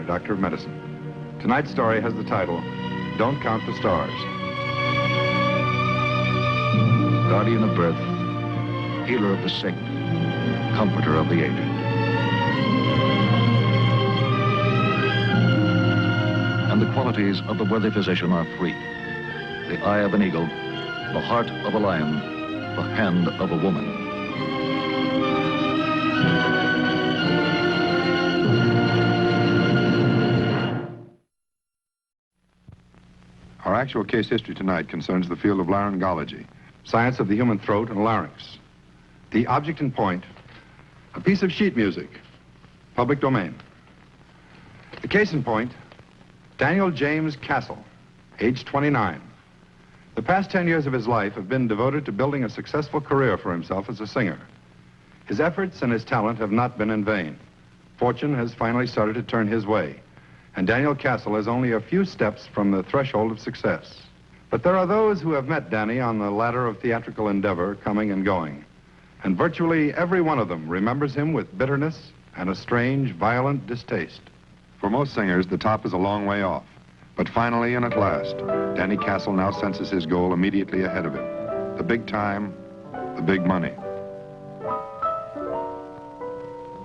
Styner, Doctor of Medicine. Tonight's story has the title, Don't Count the Stars. Guardian of birth, healer of the sick, comforter of the aged. And the qualities of the worthy physician are three: the eye of an eagle, the heart of a lion, the hand of a woman. Our actual case history tonight concerns the field of laryngology, science of the human throat and larynx. The object in point, a piece of sheet music, public domain. The case in point, Daniel James Castle, age 29. The past 10 years of his life have been devoted to building a successful career for himself as a singer. His efforts and his talent have not been in vain. Fortune has finally started to turn his way, and Daniel Castle is only a few steps from the threshold of success. But there are those who have met Danny on the ladder of theatrical endeavor, coming and going, and virtually every one of them remembers him with bitterness and a strange, violent distaste. For most singers, the top is a long way off. But finally and at last, Danny Castle now senses his goal immediately ahead of him. The big time, the big money.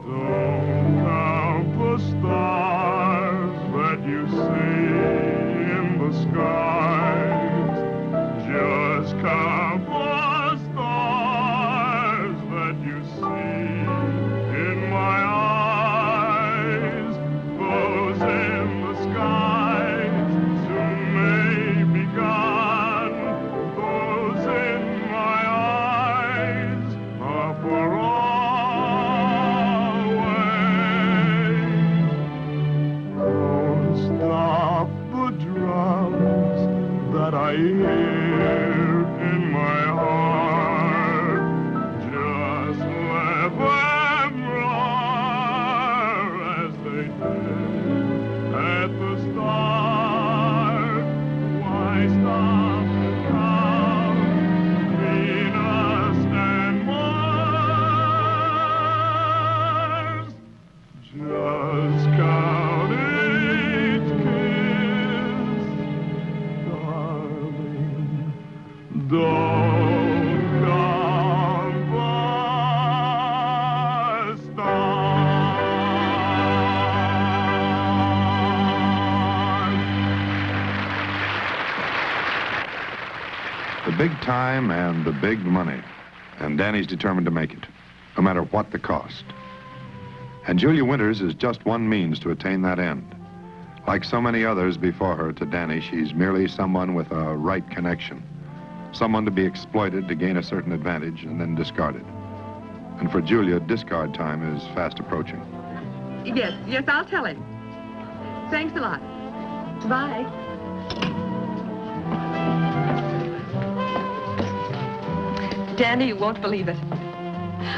Don't count the stars that you see in the skies. Just count the stars that you see in my eyes. Those in the skies soon may be gone. Those in my eyes are for always. Don't stop the drums that I hear in my heart. Just let them roar as they did at the start. Why stop to count Venus and Mars? Just count each kiss, darling. Don't count the stars. The big time and the big money. And Danny's determined to make it, no matter what the cost. And Julia Winters is just one means to attain that end. Like so many others before her, to Danny, she's merely someone with a right connection. Someone to be exploited to gain a certain advantage and then discarded. And for Julia, discard time is fast approaching. Yes, I'll tell him. Thanks a lot. Bye. Danny, you won't believe it.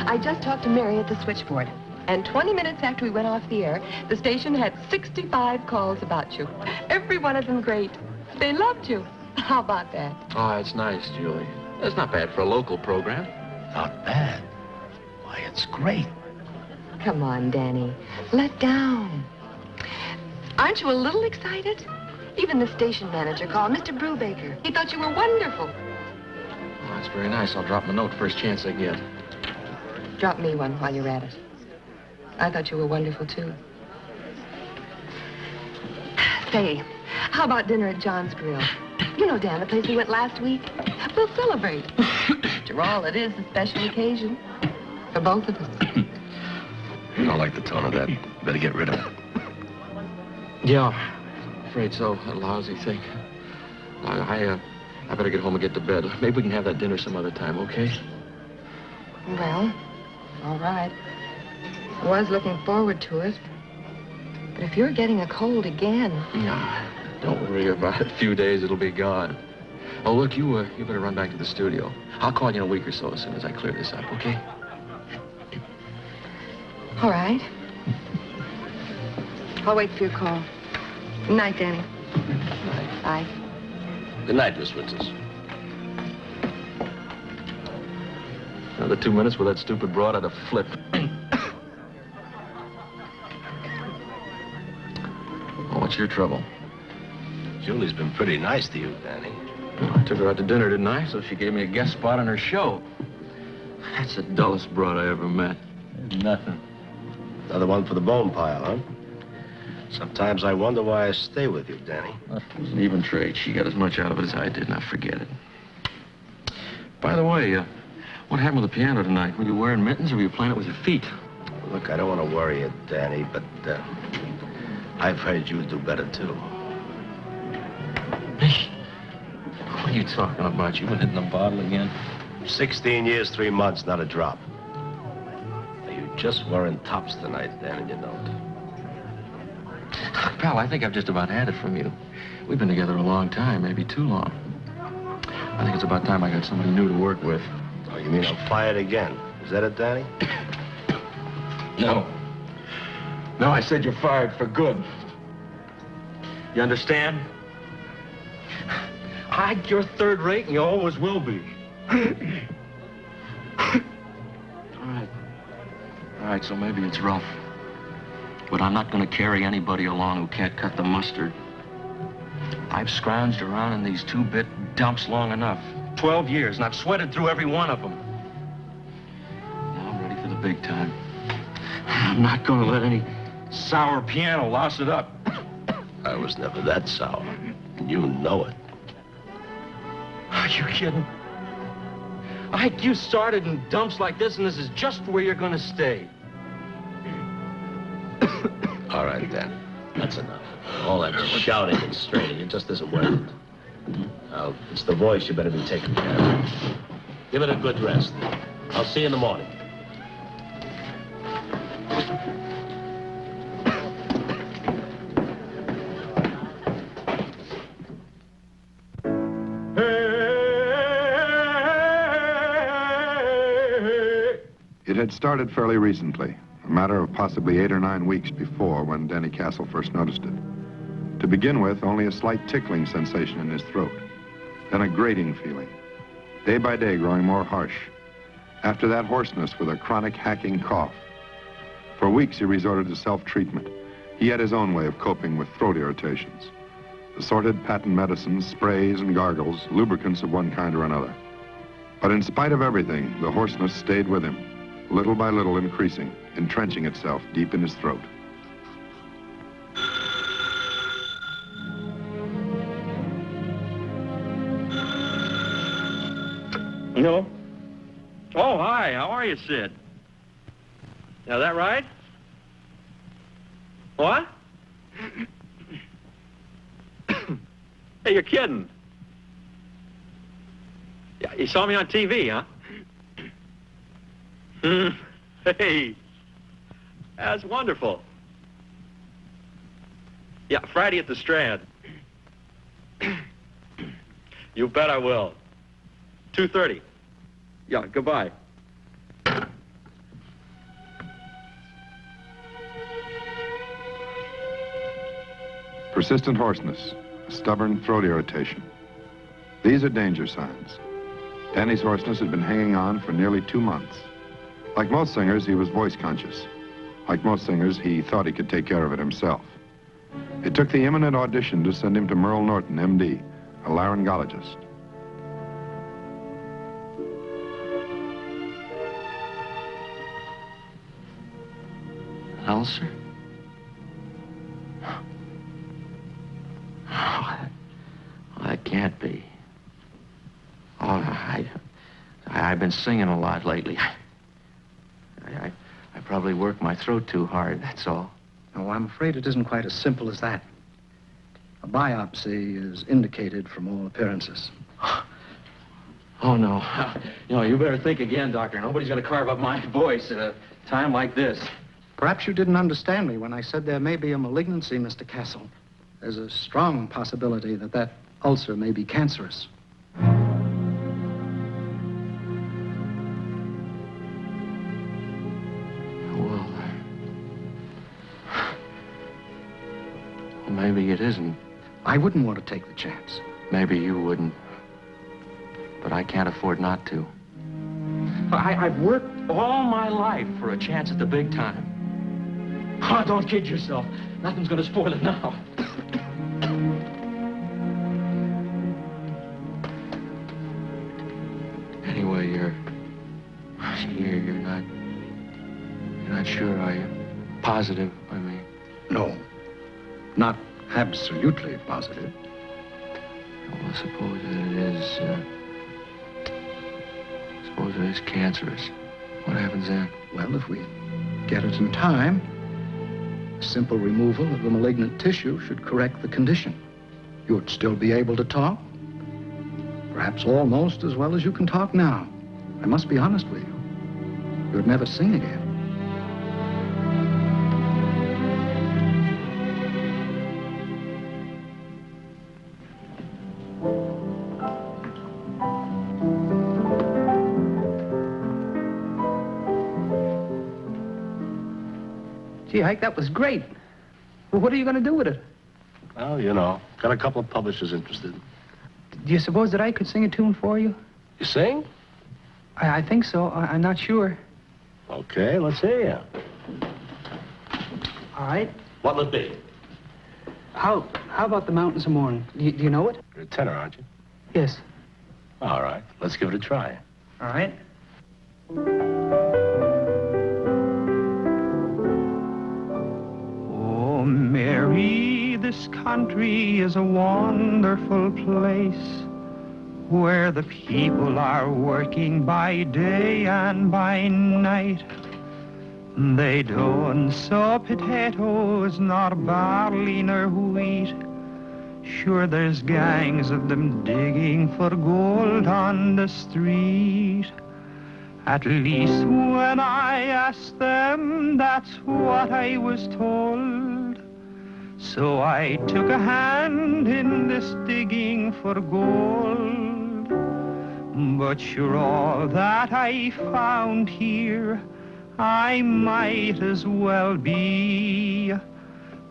I just talked to Mary at the switchboard, and 20 minutes after we went off the air, the station had 65 calls about you. Every one of them great. They loved you. How about that? Oh, it's nice, Julie. That's not bad for a local program. Not bad. Why, it's great. Come on, Danny. Let down. Aren't you a little excited? Even the station manager called, Mr. Brubaker. He thought you were wonderful. Oh, that's very nice. I'll drop him a note first chance I get. Drop me one while you're at it. I thought you were wonderful, too. Say, how about dinner at John's Grill? You know, Dan, the place we went last week. We'll celebrate. After all, it is a special occasion for both of us. I don't like the tone of that. Better get rid of it. Yeah, I'm afraid so. That lousy thing. I better get home and get to bed. Maybe we can have that dinner some other time, okay? Well, all right. I was looking forward to it. But if you're getting a cold again... Nah, don't worry about it. A few days, it'll be gone. Oh, look, you better run back to the studio. I'll call you in a week or so as soon as I clear this up, okay? All right. I'll wait for your call. Good night, Danny. Good night. Bye. Good night, Miss Winters. Another 2 minutes with that stupid broad, I'd have flipped. What's your trouble? Julie's been pretty nice to you, Danny. Well, I took her out to dinner, didn't I? So she gave me a guest spot on her show. That's the dullest broad I ever met. Nothing. Another one for the bone pile, huh? Sometimes I wonder why I stay with you, Danny. It was an even trade. She got as much out of it as I did, and I forget it. By the way, what happened with the piano tonight? Were you wearing mittens or were you playing it with your feet? Look, I don't want to worry you, Danny, but I've heard you do better, too. Me? What are you talking about? You been hitting the bottle again? 16 years, 3 months, not a drop. Now, you just wearing tops tonight, Danny, you don't. Pal, I think I've just about had it from you. We've been together a long time, maybe too long. I think it's about time I got somebody new to work with. Oh, you mean I'm fired again? Is that it, Danny? No. No, I said you're fired for good. You understand? You're third rate and you always will be. All right, so maybe it's rough. But I'm not going to carry anybody along who can't cut the mustard. I've scrounged around in these two-bit dumps long enough. 12 years, and I've sweated through every one of them. Now I'm ready for the big time. I'm not going to let any sour piano louse it up. I was never that sour, and you know it. Are you kidding? You started in dumps like this, and this is just where you're going to stay. All right, then. That's enough. All that shouting and straining, it just isn't worth it. Now, it's the voice you better be taking care of. Give it a good rest. I'll see you in the morning. It had started fairly recently, a matter of possibly 8 or 9 weeks before when Danny Castle first noticed it. To begin with, only a slight tickling sensation in his throat, then a grating feeling, day by day growing more harsh. After that, hoarseness with a chronic hacking cough. For weeks, he resorted to self-treatment. He had his own way of coping with throat irritations. Assorted patent medicines, sprays and gargles, lubricants of one kind or another. But in spite of everything, the hoarseness stayed with him, little by little increasing, entrenching itself deep in his throat. No. Oh, hi. How are you, Sid? Now, that right? What? Hey, you're kidding. Yeah, you saw me on TV, huh? Hey, that's wonderful. Yeah, Friday at the Strand. You bet I will. 2:30. Yeah, goodbye. Persistent hoarseness, stubborn throat irritation. These are danger signs. Danny's hoarseness had been hanging on for nearly 2 months. Like most singers, he was voice conscious. Like most singers, he thought he could take care of it himself. It took the imminent audition to send him to Merle Norton, M.D., a laryngologist. Ulcer? Oh, that can't be. Oh, I've been singing a lot lately. I probably work my throat too hard, that's all. No, I'm afraid it isn't quite as simple as that. A biopsy is indicated from all appearances. Oh, no. You better think again, Doctor. Nobody's going to carve up my voice at a time like this. Perhaps you didn't understand me when I said there may be a malignancy, Mr. Castle. There's a strong possibility that that ulcer may be cancerous. Well, maybe it isn't. I wouldn't want to take the chance. Maybe you wouldn't. But I can't afford not to. I've worked all my life for a chance at the big time. Oh, don't kid yourself. Nothing's going to spoil it now. sure, are you? Positive, I mean. No, not absolutely positive. Well, suppose that it is, suppose it is cancerous. What happens then? Well, if we get it in time, a simple removal of the malignant tissue should correct the condition. You'd still be able to talk, perhaps almost as well as you can talk now. I must be honest with you. You'd never sing again. Gee, Ike, that was great. Well, what are you going to do with it? Well, you know, got a couple of publishers interested. Do you suppose that I could sing a tune for you? You sing? I think so. I'm not sure. Okay, let's hear you. All right. What'll it be? How about The Mountains of Morning? Do you know it? You're a tenor, aren't you? Yes. All right, let's give it a try. All right. Oh, Mary, this country is a wonderful place where the people are working by day and by night. They don't sow potatoes, nor barley, nor wheat. Sure, there's gangs of them digging for gold on the street. At least when I asked them, that's what I was told. So I took a hand in this digging for gold. But sure, all that I found here, I might as well be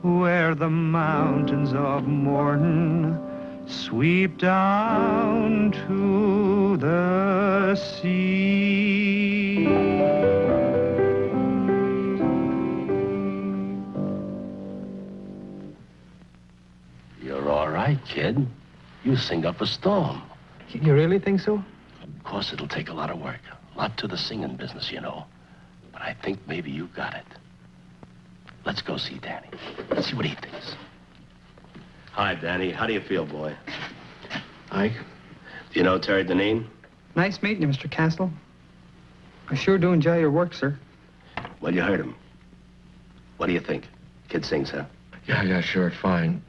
where the mountains of morning sweep down to the sea. You're all right, kid. You sing up a storm. You really think so? Of course, it'll take a lot of work. A lot to the singing business, you know. But I think maybe you got it. Let's go see Danny. Let's see what he thinks. Hi, Danny. How do you feel, boy? Ike? Do you know Terry Deneen? Nice meeting you, Mr. Castle. I sure do enjoy your work, sir. Well, you heard him. What do you think? Kid sings, huh? Yeah, sure, fine.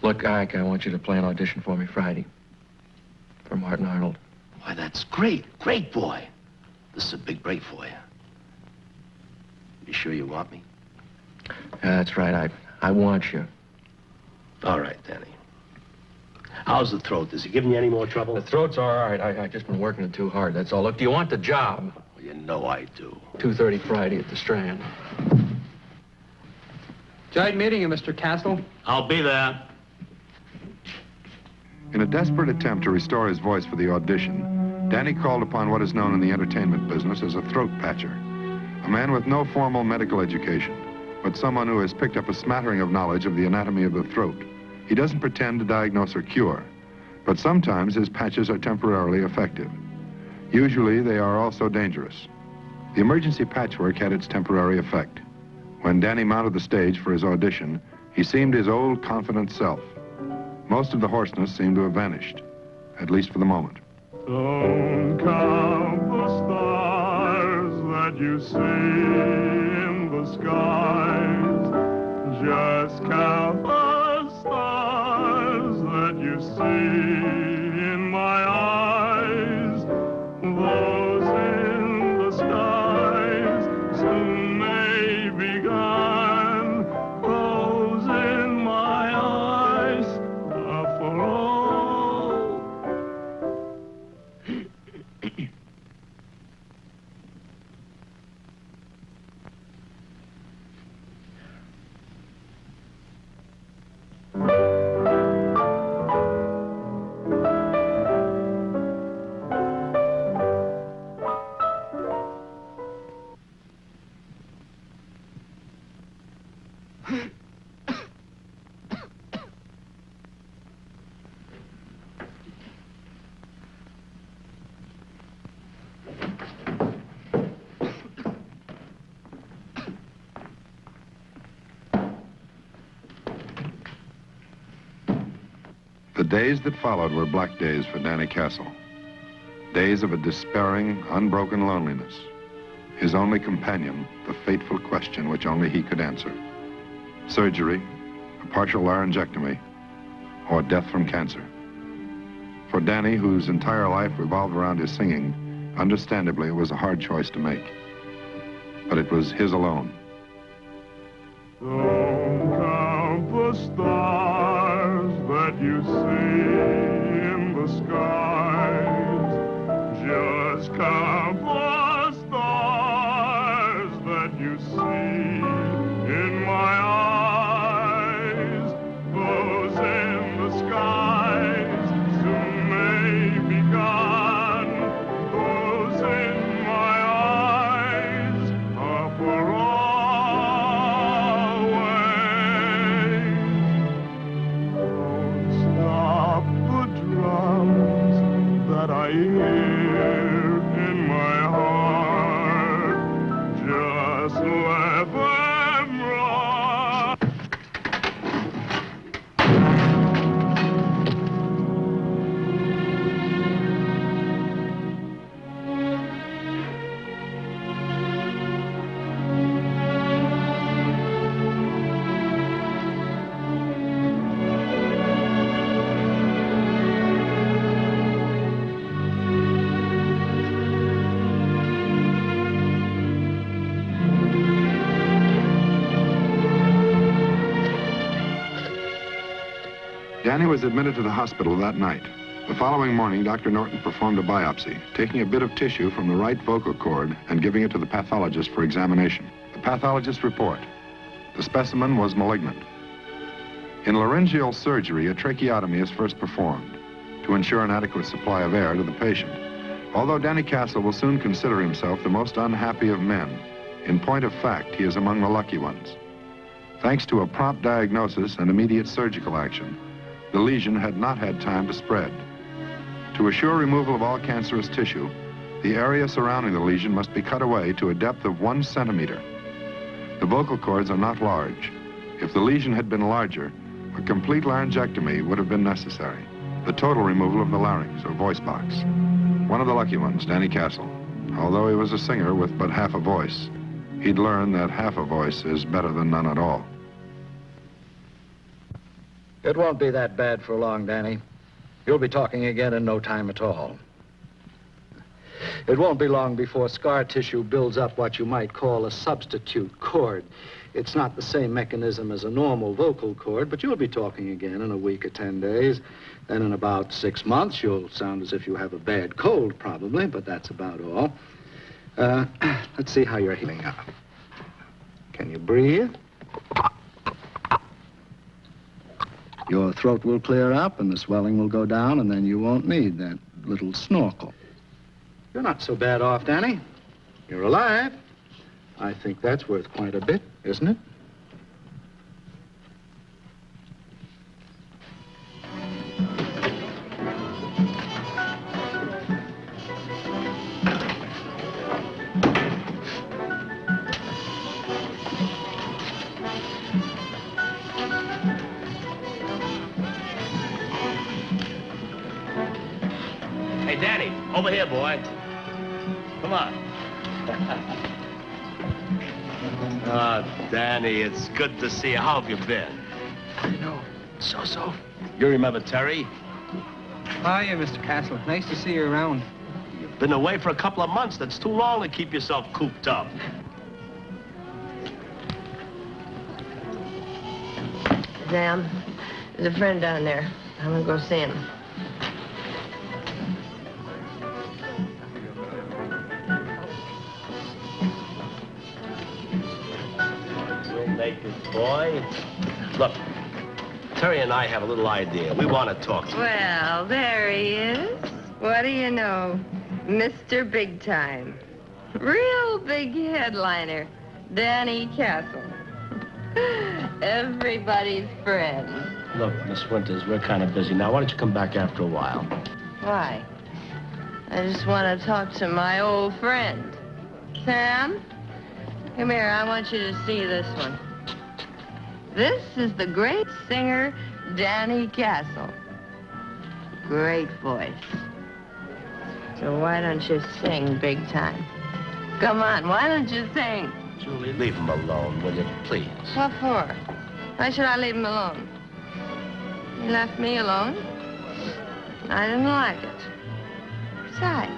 Look, Ike, I want you to play an audition for me Friday. For Martin Arnold. Why, that's great. Great, boy. This is a big break for you. You sure you want me? Yeah, that's right, I want you. All right, Danny. How's the throat? Is he giving you any more trouble? The throat's all right. I just been working it too hard, that's all. Look, do you want the job? Well, you know I do. 2:30 Friday at the Strand. Enjoyed meeting you, Mr. Castle. I'll be there. In a desperate attempt to restore his voice for the audition, Danny called upon what is known in the entertainment business as a throat patcher. A man with no formal medical education, but someone who has picked up a smattering of knowledge of the anatomy of the throat. He doesn't pretend to diagnose or cure, but sometimes his patches are temporarily effective. Usually, they are also dangerous. The emergency patchwork had its temporary effect. When Danny mounted the stage for his audition, he seemed his old, confident self. Most of the hoarseness seemed to have vanished, at least for the moment. Don't count the stars that you see in the skies. Just count the stars that you see in my eyes. Those in the skies soon may be gone. Those in my eyes are for all. The days that followed were black days for Danny Castle. Days of a despairing, unbroken loneliness. His only companion, the fateful question which only he could answer. Surgery, a partial laryngectomy, or death from cancer. For Danny, whose entire life revolved around his singing, understandably, it was a hard choice to make. But it was his alone. Don't count the stars that you see in the skies. Just count the stars that you see in my eyes. Those in the skies soon may be gone. Those in my eyes are for always. Don't stop the drums that I hear in my heart. Just let them run. Danny was admitted to the hospital that night. The following morning, Dr. Norton performed a biopsy, taking a bit of tissue from the right vocal cord and giving it to the pathologist for examination. The pathologist's report: the specimen was malignant. In laryngeal surgery, a tracheotomy is first performed to ensure an adequate supply of air to the patient. Although Danny Castle will soon consider himself the most unhappy of men, in point of fact, he is among the lucky ones. Thanks to a prompt diagnosis and immediate surgical action, the lesion had not had time to spread. To assure removal of all cancerous tissue, the area surrounding the lesion must be cut away to a depth of 1 centimeter. The vocal cords are not large. If the lesion had been larger, a complete laryngectomy would have been necessary. The total removal of the larynx, or voice box. One of the lucky ones, Danny Castle. Although he was a singer with but half a voice, he'd learned that half a voice is better than none at all. It won't be that bad for long, Danny. You'll be talking again in no time at all. It won't be long before scar tissue builds up what you might call a substitute cord. It's not the same mechanism as a normal vocal cord, but you'll be talking again in a week or 10 days. Then in about 6 months, you'll sound as if you have a bad cold, probably, but that's about all. Let's see how you're healing up. Can you breathe? Your throat will clear up and the swelling will go down, and then you won't need that little snorkel. You're not so bad off, Danny. You're alive. I think that's worth quite a bit, isn't it? Hey, Danny, over here, boy. Come on. Oh, Danny, it's good to see you. How have you been? I know. So. You remember Terry? Hiya, Mr. Castle. Nice to see you around. You've been away for a couple of months. That's too long to keep yourself cooped up. Sam, there's a friend down there. I'm gonna go see him. Naked boy. Look, Terry and I have a little idea. We want to talk to you. Well, there he is. What do you know? Mr. Big Time. Real big headliner. Danny Castle. Everybody's friend. Look, Miss Winters, we're kind of busy now. Why don't you come back after a while? Why? I just want to talk to my old friend. Sam, come here. I want you to see this one. This is the great singer, Danny Castle. great voice. So why don't you sing big time? Come on, why don't you sing? Julie, leave him alone, will you, please? What for? Why should I leave him alone? He left me alone. I didn't like it. Besides,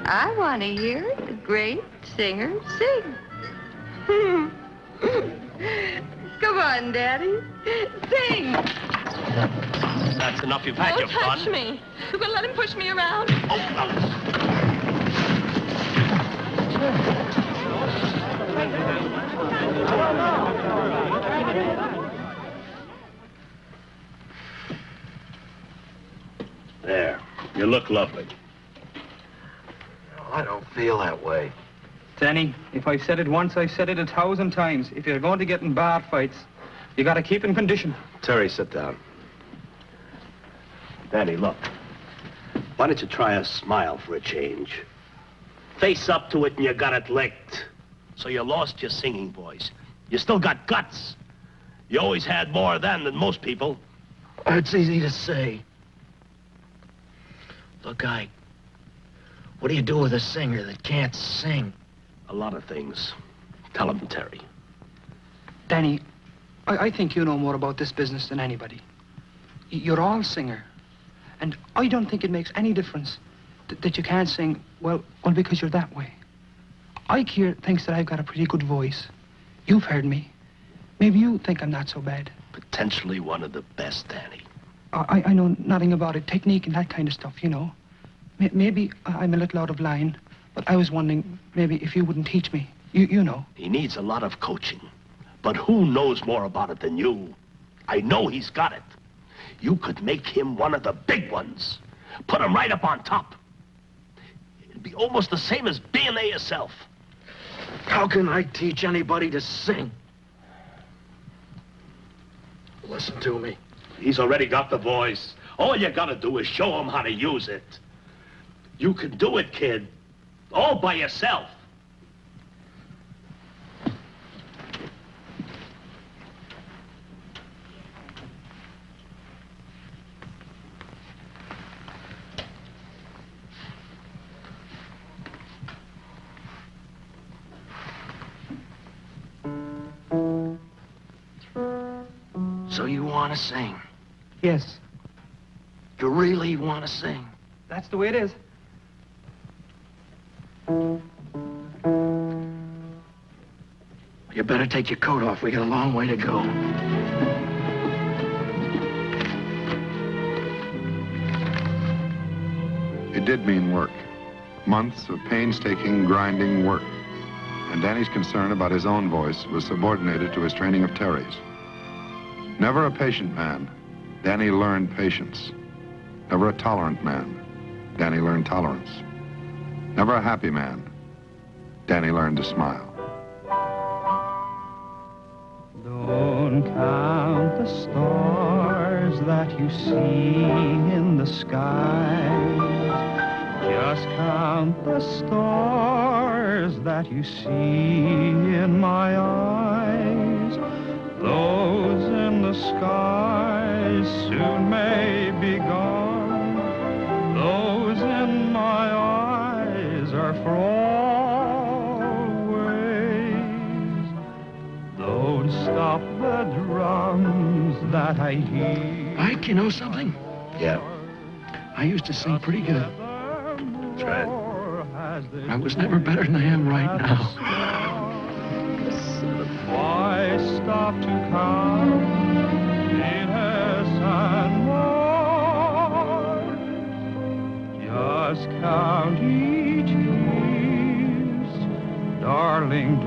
I want to hear the great singer sing. Come on, Daddy. Sing! That's enough. You've had your fun. Don't touch me. You gonna let him push me around? There. You look lovely. I don't feel that way. Danny, if I've said it once, I've said it 1,000 times. If you're going to get in bar fights, you got to keep in condition. Terry, sit down. Danny, look. Why don't you try a smile for a change? Face up to it and you got it licked. So you lost your singing voice. You still got guts. You always had more then than most people. It's easy to say. Look, what do you do with a singer that can't sing? A lot of things. Tell him, Terry. Danny, I think you know more about this business than anybody. You're all singer. And I don't think it makes any difference that you can't sing, well, because you're that way. Ike here thinks that I've got a pretty good voice. You've heard me. Maybe you think I'm not so bad. Potentially one of the best, Danny. I know nothing about it, technique and that kind of stuff, you know. Maybe I'm a little out of line, but I was wondering maybe if you wouldn't teach me. You know. He needs a lot of coaching. But who knows more about it than you? I know he's got it. You could make him one of the big ones. Put him right up on top. It'd be almost the same as being there yourself. How can I teach anybody to sing? Listen to me. He's already got the voice. All you gotta do is show him how to use it. You can do it, kid. All by yourself. So you want to sing? Yes, You really want to sing? that's the way it is. You better take your coat off. We got a long way to go. It did mean work. Months of painstaking, grinding work. And Danny's concern about his own voice was subordinated to his training of Terry's. Never a patient man, Danny learned patience. Never a tolerant man, Danny learned tolerance. Never a happy man, Danny learned to smile. Don't count the stars that you see in the skies. Just count the stars that you see in my eyes. Those in the skies soon may be gone. Those in my eyes are for always. Don't stop the drums that I hear. Ike, you know something? Yeah. I used to sing pretty good. That's right. I was never better than I am right now. Why stop to count Venus and Mars? Just count each kiss, darling,